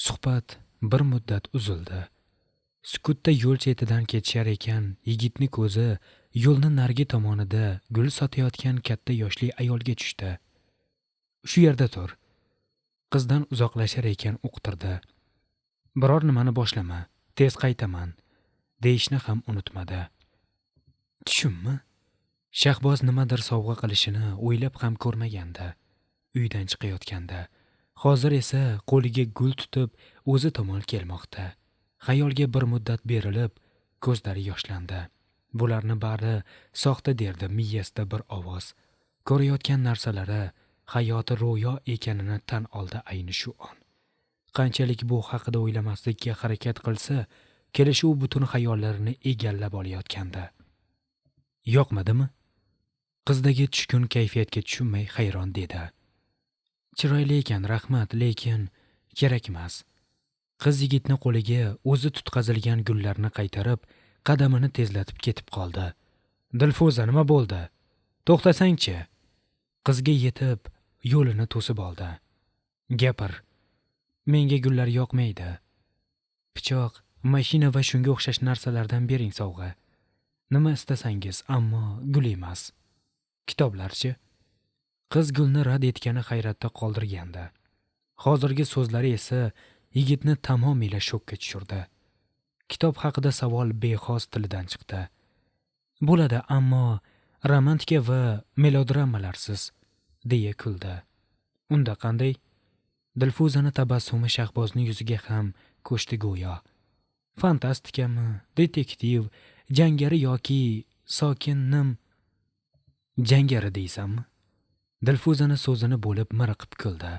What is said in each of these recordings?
Suhbat bir muddat uzildi. Sukutda yo'l chetidan ketishar ekan, yigitni ko'zi yo'lni narigi tomonida gul sotayotgan katta yoshli ayolga tushdi. "Shu yerda tur." Qizdan uzoqlashar ekan uqtirdi. "Biror nimani boshlama, tez qaytaman." deyishni ham unutmadi. Tushunmi? Shahboz nimadir sovg'a qilishini o'ylab ham ko'rmagandi. Uydan chiqayotganda, hozir esa qo'liga gul tutib o'zi tomon kelmoqda. Xayolga bir muddat berilib, ko'zlari yoshlandi. Bularni bari soxta derdi miyasida bir ovoz. Ko'rayotgan narsalari hayoti ro'yo ekanini tan oldi ayni shu on. Qanchalik bu haqida o'ylamaslikka harakat qilsa, kelishuv butun xayollarini egallab olayotgandi. Yoqmadimi? Qizdagi tushkun kayfiyatga tushunmay hayron dedi. "Chiroyli ekan, rahmat, lekin kerak emas." Qiz yigitni qo'liga o'zi tutqazilgan gullarni qaytarib, qadamini tezlatib ketib qoldi. "Dilfuza, nima bo'ldi? To'xtasang-chi." Qizga yetib, yo'lini to'sib oldi. "Gapir. Menga gullar yoqmaydi. Pichoq, mashina va shunga o'xshash narsalardan bering sovg'a. Nima istasangiz, ammo gul emas." "Kitoblarchi?" Qiz gulni rad etgani hayratda qoldirgandi. Hozirgi so'zlari esa yigitni tamomila shokka tushirdi. Kitob haqida savol bexos tilidan chiqdi. "Bo'ladi, ammo romantika va melodramalarsiz", deya kuldi. "Unda qanday?" Dilfuzani tabassumi Shahbozni yuziga ham ko'chdi go'yo. "Fantastikami, detektiv, jangari yoki sokinnim?" "Jangari deysanmi?" Dilfuzani so'zini bo'lib miriqib kuldi.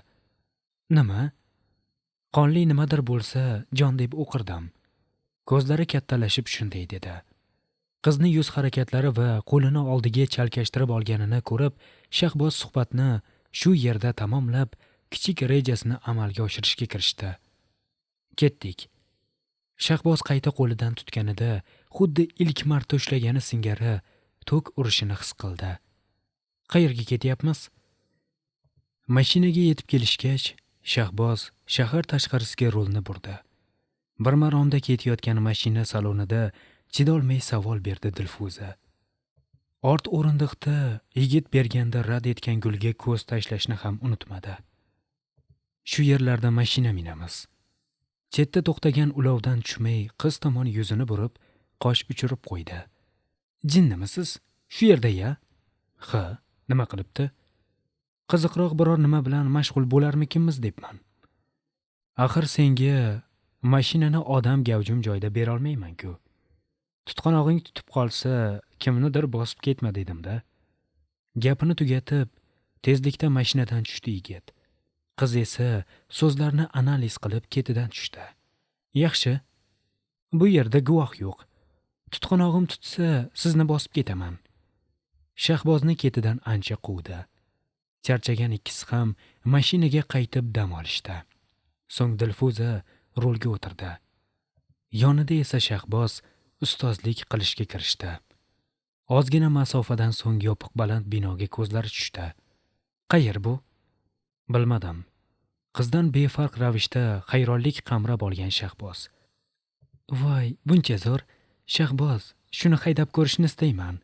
"Nima? Qonli nimadir bo'lsa, jon deb o'qirdim." Ko'zlari kattalashib shunday dedi. Qizni yuz harakatlari va qo'lini oldiga chalkashtirib olganini ko'rib, Shahboz suhbatni shu yerda tamomlab, kichik rejasini amalga oshirishga kirishdi. "Ketdik." Shahboz qayta qo'lidan tutganida, xuddi ilk marta ushlagani singari tok urishini his qildi. "Qayerga ketyapmiz?" Mashinaga yetib kelishgach, Shahboz shahar tashqarisiga rulni burdi. Bir maromda ketayotgan mashina salonida chidolmay savol berdi Dilfuza. Ort o'rindiqda yigit berganda rad etgan gulga ko'z tashlashni ham unutmadi. "Shu yerlarda mashina minamiz." Chetda to'xtagan ulovdan tushmay qiz tomon yuzini burib, qosh uchirib qo'ydi. "Jinnimisiz? Shu yerda-ya?" "Ha, nima qilibdi?" "Qiziqroq biror nima bilan mashg'ul bo'larmikinmiz debman." "Axir senga mashinani odam gavjum joyda bera olmayman-ku. Tutqanog'ing tutib qolsa, kimnidir bosib ketma dedim-da." Gapini tugatib, tezlikda mashinadan tushdi yigit. Qiz esa so'zlarni analiz qilib ketidan tushdi. "Yaxshi. Bu yerda guvoh yo'q. Tutqanog'im tutsa, sizni bosib ketaman." Shahbozni ketidan ancha quvdi. Charchagan ikkisi ham mashinaga qaytib dam olishdi. So'ng Dilfuza rulga o'tirdi. Yonida esa Shahboz ustozlik qilishga kirishdi. Ozgina masofadan so'ng yopiq baland binoga ko'zlari tushdi. "Qayer bu?" "Bilmadim." Qizdan befarq ravishda hayronlik qamrab olgan Shahboz. "Voy, buncha zo'r. Shahboz, shuni haydab ko'rishni istayman."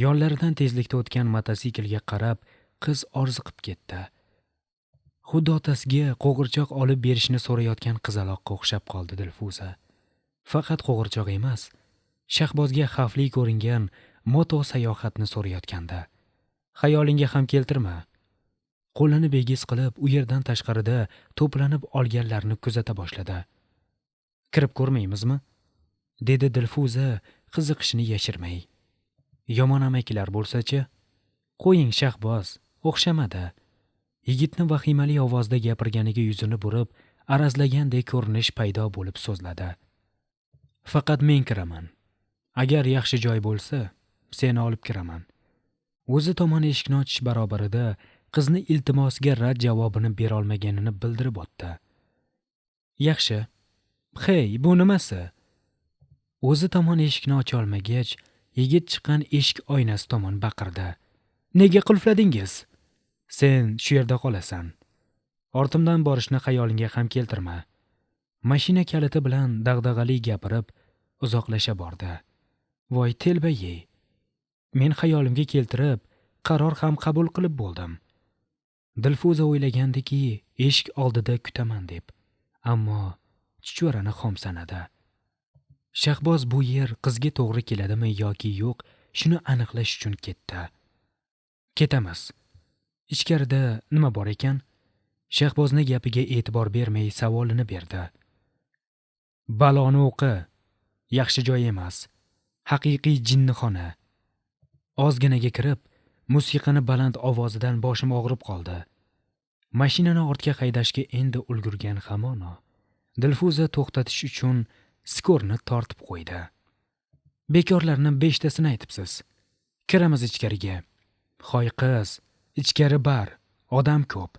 Yonlaridan tezlikda o'tgan mototsiklga qarab, qiz orziqib ketdi. Xuddi otasiga qo'g'irchoq olib berishni so'rayotgan qizaloqqa o'xshab qoldi Dilfuza. Faqat qo'g'irchoq emas, Shahbozga xavfli ko'ringan moto sayohatni so'rayotganda. "Xayolingga ham keltirma." Qo'lini begiz qilib, u yerdan tashqarida to'planib olganlarni kuzata boshladi. "Kirib ko'rmaymizmi?" dedi Dilfuza qiziqishini yashirmay. "Yomon amakilar bo'lsa-chi?" "Qo'ying Shahboz, o'xshamadi." Yigitni vahimali ovozda gapirganiga yuzini burib, arazlagandek ko'rinish paydo bo'lib so'zladi. "Faqat men kiraman. Agar yaxshi joy bo'lsa, seni olib kiraman." O'zi tomon eshikni ochish barobarida qizni iltimosiga rad javobini bera olmaganini bildirib o'tdi. "Yaxshi. Hey, bu nimasi?" O'zi tomon eshikni ocha olmagach, yigit chiqqan eshik oynasi tomon baqirdi. "Nega qulfladingiz? Sen shu yerda qolasan. Ortimdan borishni xayolingga ham keltirma." Mashina kaliti bilan dag'dag'ali gapirib uzoqlasha bordi. Voy telba-ye. Men xayolimga keltirib, qaror ham qabul qilib bo'ldim. Dilfuza o'ylagandiki, eshik oldida kutaman deb. Ammo chuchvarani xom sanadi. Shahboz bu yer qizga to'g'ri keladimi yoki yo'q, shuni aniqlash uchun ketdi. Ketamiz. Ichkarida nima bor ekan? Shahbozni gapiga e'tibor bermay savolini berdi. Baloni o'qi. Yaxshi joy emas. Haqiqiy jinnixona. Ozginaga kirib, musiqani baland ovozidan boshim og'rib qoldi. Mashinani ortga haydashga endi ulgurgan hamono Dilfuza to'xtatish uchun skorni tortib qo'ydi. Bekorlarni 5 tasini aytibsiz. Kiramiz ichkariga. Hoy qiz, ichkari bar, odam ko'p.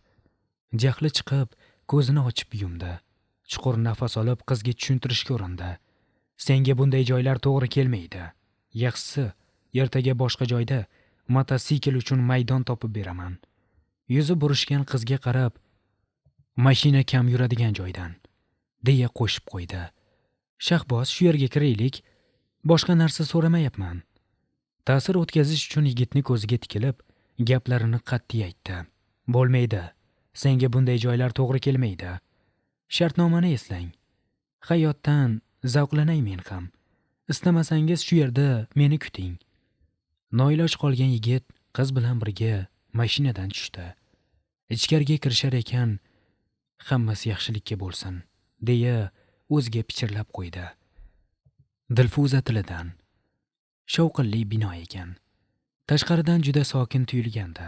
Jahli chiqib, ko'zini ochib yumdi. Chuqur nafas olib qizga tushuntirishga urindi. Senga bunday joylar to'g'ri kelmaydi. Yaxshisi, ertaga boshqa joyda mototsikl uchun maydon topib beraman. Yuzi burishgan qizga qarab, mashina kam yuradigan joydan, deya qo'shib qo'ydi. Shahboz, shu yerga kiraylik, boshqa narsa so'ramayapman. Ta'sir o'tkazish uchun yigitni ko'ziga tikilib, gaplarini qat'iy aytdi. Bo'lmaydi. Senga bunday joylar to'g'ri kelmaydi. Shartnomani eslang. Hayotdan zavqlanay men ham. Istamasangiz shu yerda meni kuting. Noiloj qolgan yigit qiz bilan birga mashinadan tushdi. Ichkariga kirishar ekan, hammasi yaxshilikka bo'lsin, deya o'ziga pichirlab qo'ydi. Dilfuza tilidan. Shovqinli bino ekan. Tashqaridan juda sokin tuyulgandi.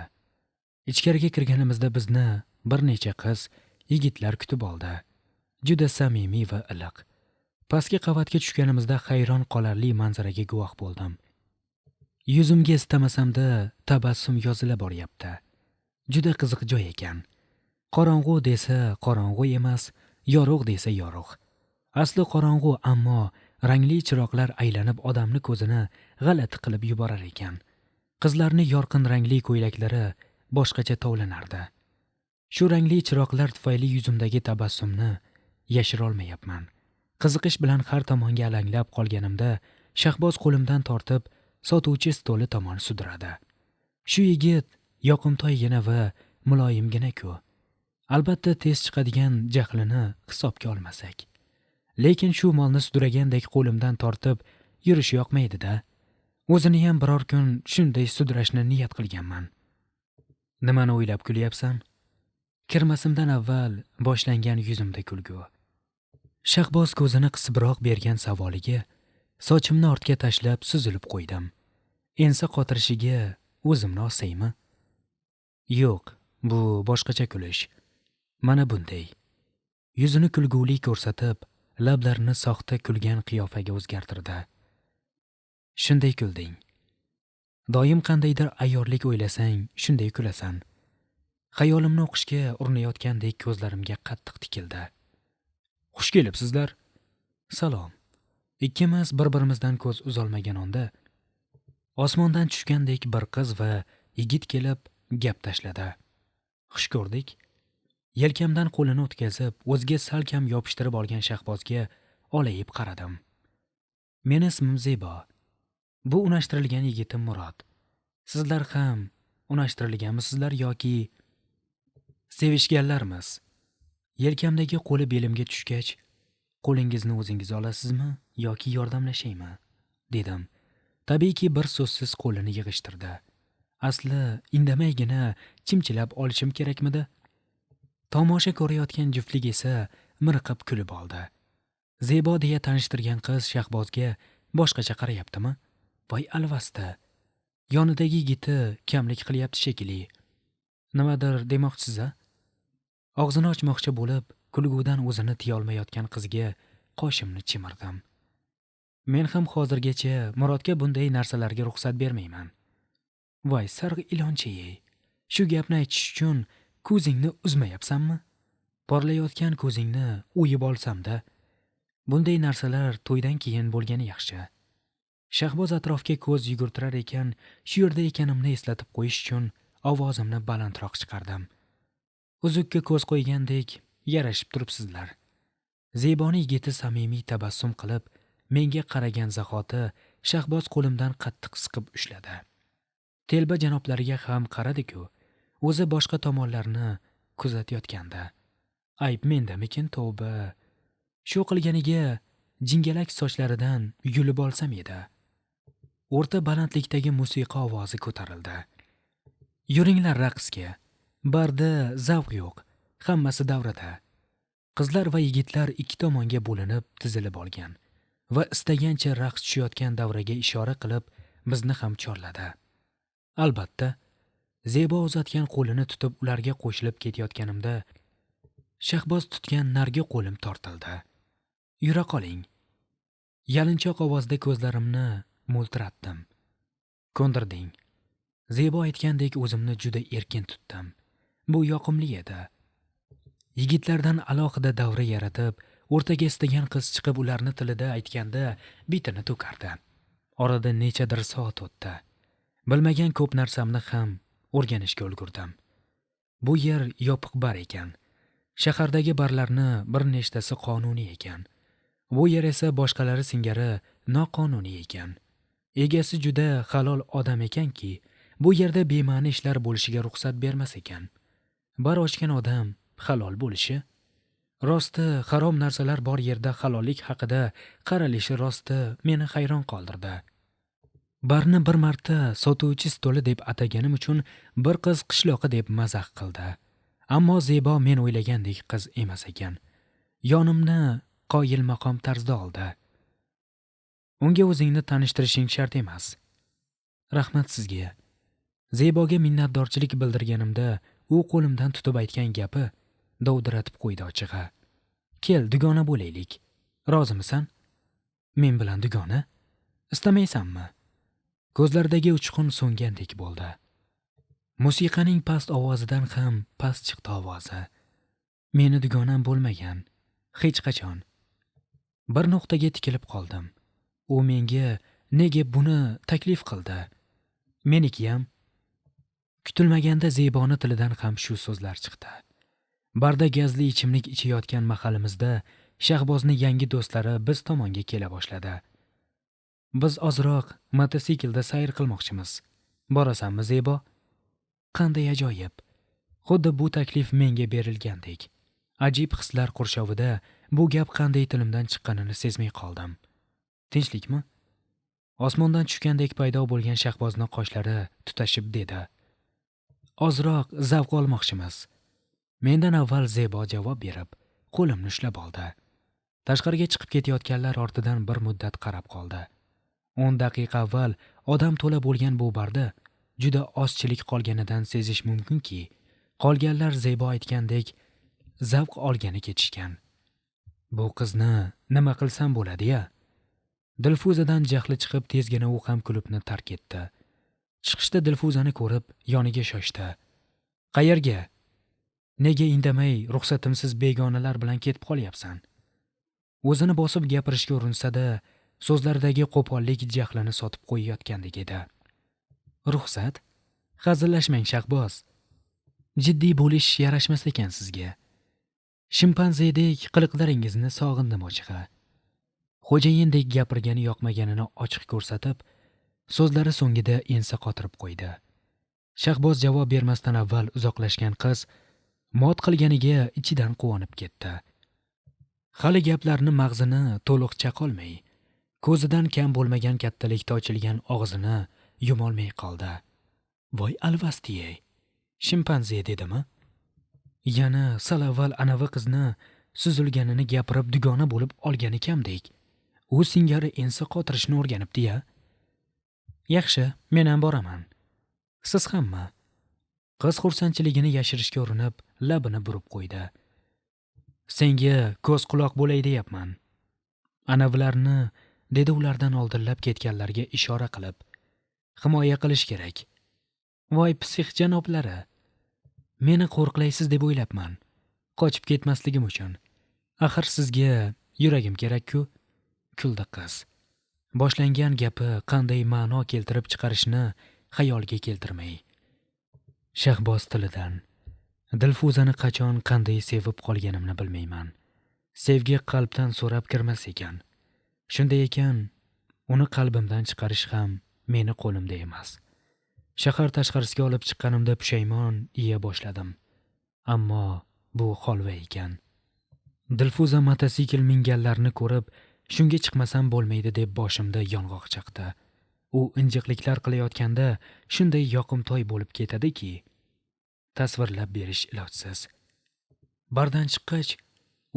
Ichkariga kirganimizda bizni bir necha qiz, yigitlar kutib oldi. Juda samimiy va iliq. Pastki qavatga tushganimizda hayron qolarli manzaraga guvoh bo'ldim. Yuzimga istamasamda tabassum yozila boryapti. Juda qiziq joy ekan. Qorong'u desa qorong'u emas, yorug' desa yorug'. Asli qorong'u, ammo rangli chiroqlar aylanib odamni ko'zini g'alati qilib yuborar ekan. Qizlarni yorqin rangli ko'ylaklari boshqacha tovlanardi. Shu rangli chiroqlar tufayli yuzimdagi tabassumni yashira olmayapman. Qiziqish bilan har tomonga alanglab qolganimda Shahboz qo'limdan tortib sotuvchi stoli tomon sudradi. Shu yigit yoqimtoygina va muloyimgina-ku. Albatta tez chiqadigan jahlini hisobga olmasak. Lekin shu molni sudragandek qo'limdan tortib yurish yoqmaydi-da. O'zini ham biror kun shunday sudrashni niyat qilganman. Nimani o'ylab kulyapsan? Kirmasimdan avval boshlangan yuzimda kulgu. Shahboz ko'zini qisibroq bergan savoliga sochimni ortga tashlab suzilib qo'ydim. Ensa qotirishiga o'zimni osaymi? Yo'q, bu boshqacha kulish. Mana bunday. Yuzini kulguli ko'rsatib, lablarini soxta kulgan qiyofaga o'zgartirdi. Shunday kulding. Doim qandaydir ayyorlik o'ylasang, shunday kulasan. Xayolimni o'qishga urinayotgandek ko'zlarimga qattiq tikildi. Xush kelibsizlar. Salom. Ikkimiz bir-birimizdan ko'z uzolmagan onda osmondan tushgandek bir qiz va yigit kelib gap tashladi. Xush ko'rdik. Yelkamdan qo'lini o'tkazib, o'ziga salkam yopishtirib olgan Shahbozga olayib qaradim. Meni ismim Zebo. Bu unashtirilgan yigitim Murod. Sizlar ham unashtirilganmisizlar yoki sevishganlarmiz? Yelkamdagi qo'li belimga tushgach, qo'lingizni o'zingiz olasizmi yoki yordamlashaymi? Dedim. Tabiiyki bir so'zsiz qo'lini yig'ishtirdi. Asli indamaygina chimchilab olishim kerakmidi? Tomosha ko'rayotgan juftlik esa miriqib kulib oldi. Zebo deya tanishtirgan qiz Shahbozga boshqacha qarayaptimi? Voy alvasta. Yonidagi yigiti kamlik qilyapti shekilli. Nimadir demoqchisiz-a? Og'zini ochmoqchi bo'lib, kulgudan o'zini tiya olmayotgan qizga qoshimni chimirdim. Men ham hozirgacha Murodga bunday narsalarga ruxsat bermayman. Voy sarg'i ilonchi-ey. Shu gapni aytish uchun ko'zingni uzmayapsanmi? Porlayotgan ko'zingni o'yib olsam-da. Bunday narsalar to'ydan keyin bo'lgani yaxshi. Shahboz atrofga ko'z yugurtirar ekan, shu yerda ekanimni eslatib qo'yish uchun ovozimni balandroq chiqardim. Uzukka ko'z qo'ygandek yarashib turibsizlar. Zeboni yigiti samimiy tabassum qilib menga qaragan zahoti Shahboz qo'limdan qattiq siqib ushladi. Telba janoblariga ham qaradi-ku, o'zi boshqa tomonlarni kuzatayotgandi. Ayb mendamikin tavba. Shu qilganiga jingalak sochlaridan yulib olsam edi. O'rta balandlikdagi musiqa ovozi ko'tarildi. Yuringlar raqsga. Barda zavq yo'q, hammasi davrada. Qizlar va yigitlar ikki tomonga bo'linib tizilib olgan va istagancha raqs tushayotgan davraga ishora qilib bizni ham chorladi. Albatta, Zebo uzatgan qo'lini tutib ularga qo'shilib ketayotganimda Shahboz tutgan nargi qo'lim tortildi. Yura qoling. Yalinchoq ovozda ko'zlarimni mo'ltiratdim. Ko'ndirding. Zebo aytgandek o'zimni juda erkin tutdim. Bu yoqimli edi. Yigitlardan alohida davra yaratib, o'rtaga istagan qiz chiqib ularni tilida aytganda bitini to'kardi. Orada nechadir soat o'tdi. Bilmagan ko'p narsamni ham o'rganishga ulgurdim. Bu yer yopiq bar ekan. Shahardagi barlarni bir nechtasi qonuniy ekan. Bu yer esa boshqalari singari noqonuniy ekan. Egasi juda halol odam ekanki, bu yerda bema'ni ishlar bo'lishiga ruxsat bermas ekan. Bar ochgan odam halol bo'lishi, rosti harom narsalar bor yerda halollik haqida qaralishi rosti meni hayron qoldirdi. Barni bir marta sotuvchi stoli deb ataganim uchun bir qiz qishloqi deb mazax qildi. Ammo Zebo men o'ylagandek qiz emas ekan. Yonimni qoyil maqom tarzda oldi. Unga o'zingni tanishtirishing shart emas. Rahmat sizga. Zeboga minnatdorchilik bildirganimda u qo'limdan tutib aytgan gapi dovdiratib qo'ydi ochig'i. Kel, dugona bo'laylik. Rozimisan? Men bilan dugona? Istamaysanmi? Ko'zlaridagi uchqun so'ngandek bo'ldi. Musiqaning past ovozidan ham past chiqdi ovozi. Meni dugonam bo'lmagan, hech qachon. Bir nuqtaga tikilib qoldim. U menga nega buni taklif qildi? Menikiyam. Kutilmaganda Zeboni tilidan ham shu so'zlar chiqdi. Barda gazli ichimlik ichayotgan mahalimizda Shahbozni yangi do'stlari biz tomonga kela boshladi. Biz ozroq mototsiklda sayr qilmoqchimiz. Borasanmi, Zebo? Qanday ajoyib. Xuddi bu taklif menga berilgandek. Ajib hislar qurshovida bu gap qanday tilimdan chiqqanini sezmay qoldim. Tinchlikmi? Osmondan tushgandek paydo bo'lgan Shahbozning qoshlari tutashib dedi. Ozroq zavq olmoqchimiz. Mendan avval Zebo javob berib, qo'limni ushlab oldi. Tashqariga chiqib ketayotganlar ortidan bir muddat qarab qoldi. 10 daqiqa avval odam to'la bo'lgan bu barda juda ozchilik qolganidan sezish mumkinki, qolganlar Zebo aytgandek zavq olgani ketishgan. Bu qizni nima qilsam bo'ladi-ya? Dilfuzadan jahli chiqib tezgina u ham klubni tark etdi. Chiqishda Dilfuzani ko'rib yoniga shoshdi. Qayerga? Nega indamay ruxsatimsiz begonalar bilan ketib qolyapsan? O'zini bosib gapirishga urinsa-da, so'zlaridagi qo'pollik jahlini sotib qo'yayotgandek edi. Ruxsat? Hazillashmang Shahboz. Jiddiy bo'lish yarashmas ekan sizga. Shimpanzedek qiliqlaringizni sog'indim ochig'i. Xo'jayindek gapirgani yoqmaganini ochiq ko'rsatib, so'zlari so'ngida ensa qotirib qo'ydi. Shahboz javob bermasdan avval uzoqlashgan qiz mot qilganiga ichidan quvonib ketdi. Hali gaplarni mag'zini to'liq chaqolmay, ko'zidan kam bo'lmagan kattalikda ochilgan og'zini yumolmay qoldi. Voy alvastiyey. Shimpanze dedimi? Yana sal avval anavi qizni suzilganini gapirib dugona bo'lib olgan ekamdek. U singari ensa qotirishni o'rganibdi-ya. Yaxshi, men ham boraman. Siz hamma. Qiz xursandchiligini yashirishga urinib, labini burib qo'ydi. Senga ko'z quloq bo'lay deyapman. Anavilarni, dedi ulardan oldinlab ketganlarga ishora qilib. Himoya qilish kerak. Voy psix janoblari. Meni qo'rqlaysiz deb o'ylabman. Qochib ketmasligim uchun. Axir sizga yuragim kerak-ku. Kuldi qiz. Boshlangan gapi qanday ma'no keltirib chiqarishni xayolga keltirmay. Shahboz tilidan Dilfuzani qachon qanday sevib qolganimni bilmayman. Sevgi qalbdan so'rab kirmas ekan. Shunday ekan, uni qalbimdan chiqarish ham meni qo'limda emas. Shahar tashqarisiga olib chiqqanimda pushaymon yeya boshladim. Ammo bu holva ekan. Dilfuza motosikl minganlarni ko'rib, shunga chiqmasam bo'lmaydi deb boshimda yong'oq chaqdi. U injiqliklar qilayotganda shunday yoqimtoy bo'lib ketadiki, tasvirlab berish ilojsiz. Bardan chiqqach,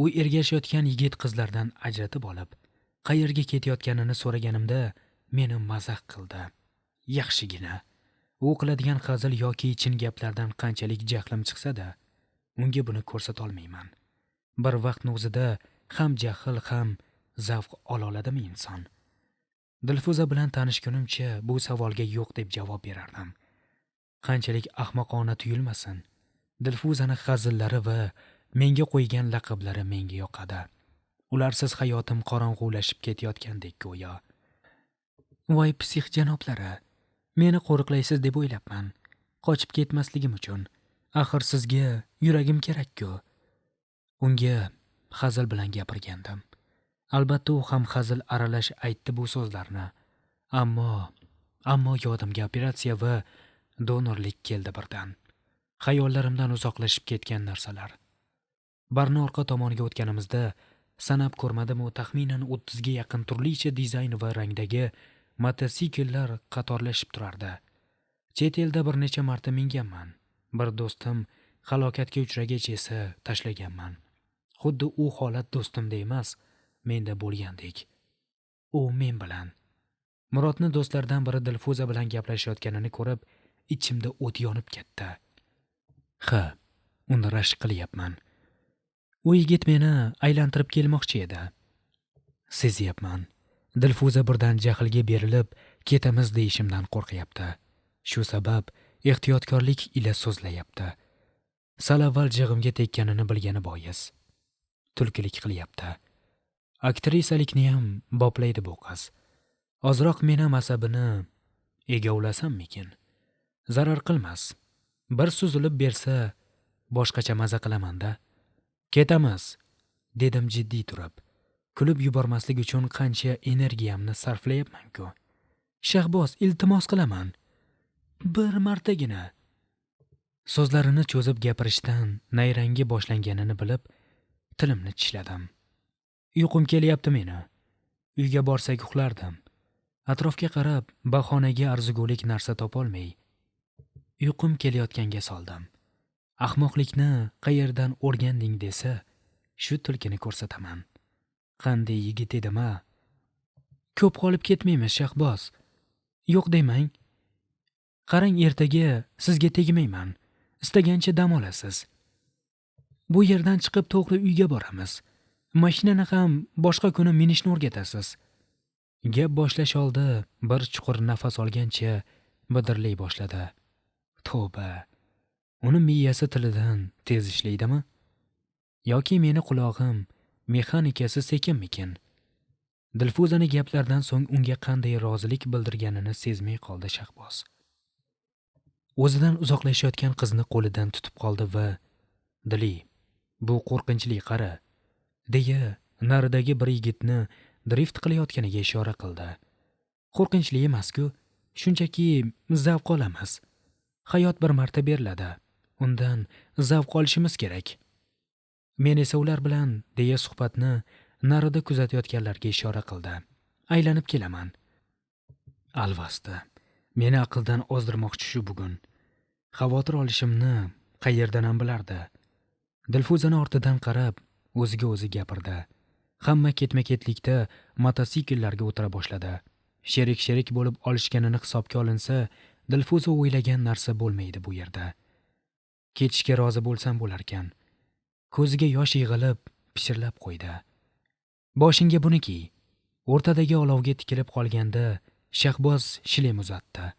u ergashayotgan yigit qizlardan ajratib olib, qayerga ketayotganini so'raganimda meni mazax qildi. Yaxshigina. U qiladigan hazil yoki chin gaplardan qanchalik jahlim chiqsa-da, unga buni ko'rsata olmayman. Bir vaqtning o'zida ham jahl ham zavq ola oladimi inson? Dilfuza bilan tanishgunimcha bu savolga yo'q deb javob berardim. Qanchalik ahmoqona tuyulmasin, Dilfuzani hazillari va menga qo'ygan laqablari menga yoqadi. Ularsiz hayotim qorong'ulashib ketayotgandek go'yo. Voy psix janoblari, meni qo'riqlaysiz deb o'ylabman. Qochib ketmasligim uchun. Axir sizga yuragim kerak-ku. Unga hazil bilan gapirgandim. Albatta u ham hazil aralash aytdi bu so'zlarni. Ammo yodimga operatsiya va donorlik keldi birdan. Xayollarimdan uzoqlashib ketgan narsalar. Barni orqa tomoniga o'tganimizda sanab ko'rmadim, u taxminan 30 ga yaqin turlicha dizayn va rangdagi mototsikllar qatorlashib turardi. Chet elda bir necha marta minganman. Bir do'stim halokatga uchragach esa tashlaganman. Xuddi u holat do'stimda emas, menda bo'lgandek. U men bilan. Murodni do'stlardan biri Dilfuza bilan gaplashayotganini ko'rib, ichimda o't yonib ketdi. Ha, uni rashk qilyapman. U yigit meni aylantirib kelmoqchi edi. Sezyapman. Dilfuza birdan jahlga berilib, ketamiz deyishimdan qo'rqyapti. Shu sabab ehtiyotkorlik ila so'zlayapti. Sal avval jig'imga tekkanini bilgani bois tulkilik qilyapti. Aktrisalikni ham boplaydi bu qiz. Ozroq meni asabini egovlasammikin? Zarar qilmas. Bir suzilib bersa, boshqacha maza qilaman-da. Ketamiz, dedim jiddiy turib. Kulib yubormaslik uchun qancha energiyamni sarflayapman-ku. Shahboz, iltimos qilaman. Bir martagina. So'zlarini cho'zib gapirishdan nayrangi boshlanganini bilib, tilimni tishladim. Uyqum kelyapti meni. Uyga borsak uxlardim. Atrofga qarab, bahonaga arzigulik narsa topolmay, uyqum kelayotganga soldim. Ahmoqlikni qayerdan o'rganding desa, shu tulkini ko'rsataman. Qanday yigit edim-a? Ko'p qolib ketmaymiz, Shahboz. Yo'q demang. Qarang, ertaga sizga tegmayman. Istagancha dam olasiz. Bu yerdan chiqib to'g'ri uyga boramiz. Mashinani ham boshqa kuni minishni o'rgatasiz. Gap boshlash oldi bir chuqur nafas olgancha bidirlay boshladi. Tavba. Uni miyasi tilidan tez ishlaydimi? Yoki meni qulog'im mexanikasi sekinmikin? Dilfuzani gaplardan so'ng unga qanday rozilik bildirganini sezmay qoldi Shahboz. O'zidan uzoqlashayotgan qizni qo'lidan tutib qoldi va "Dili, bu qo'rqinchli qara", deya naridagi bir yigitni drift qilayotganiga ishora qildi. Qo'rqinchli emas-ku, shunchaki zavq olamiz. Hayot bir marta beriladi. Undan zavq olishimiz kerak. Men esa ular bilan deya suhbatni narida kuzatayotganlarga ishora qildi. Aylanib kelaman. Alvasti. Meni aqldan ozdirmoqchi shu bugun. Xavotir olishimni qayerdan ham bilardi. Dilfuzani ortidan qarab, o'ziga o'zi gapirdi. Hamma ketma-ketlikda mototsikllarga o'tira boshladi. Sherik bo'lib olishganini hisobga olinsa, Dilfuza o'ylagan narsa bo'lmaydi bu yerda. Ketishga rozi bo'lsam bo'larkan. Ko'ziga yosh yig'ilib, pishirlab qo'ydi. Boshingga buni kiy. O'rtadagi olovga tikilib qolganda Shahboz shilem uzatdi.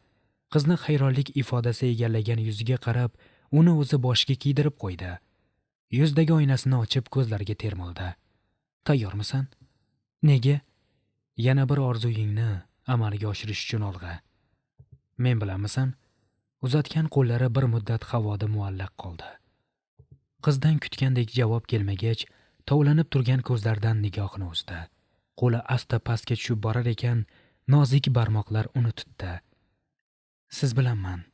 Qizni hayronlik ifodasi egallagan yuziga qarab, uni o'zi boshiga kiydirib qo'ydi. Yuzdagi oynasini ochib ko'zlariga termildi. Tayyormisan? Nega? Yana bir orzuyingni amalga oshirish uchun olg'a. Men bilanmisan? Uzatgan qo'llari bir muddat havoda muallaq qoldi. Qizdan kutgandek javob kelmagach, tovlanib turgan ko'zlaridan nigohini uzdi. Qo'li asta pastga tushib borar ekan, nozik barmoqlar uni tutdi. Siz bilanman.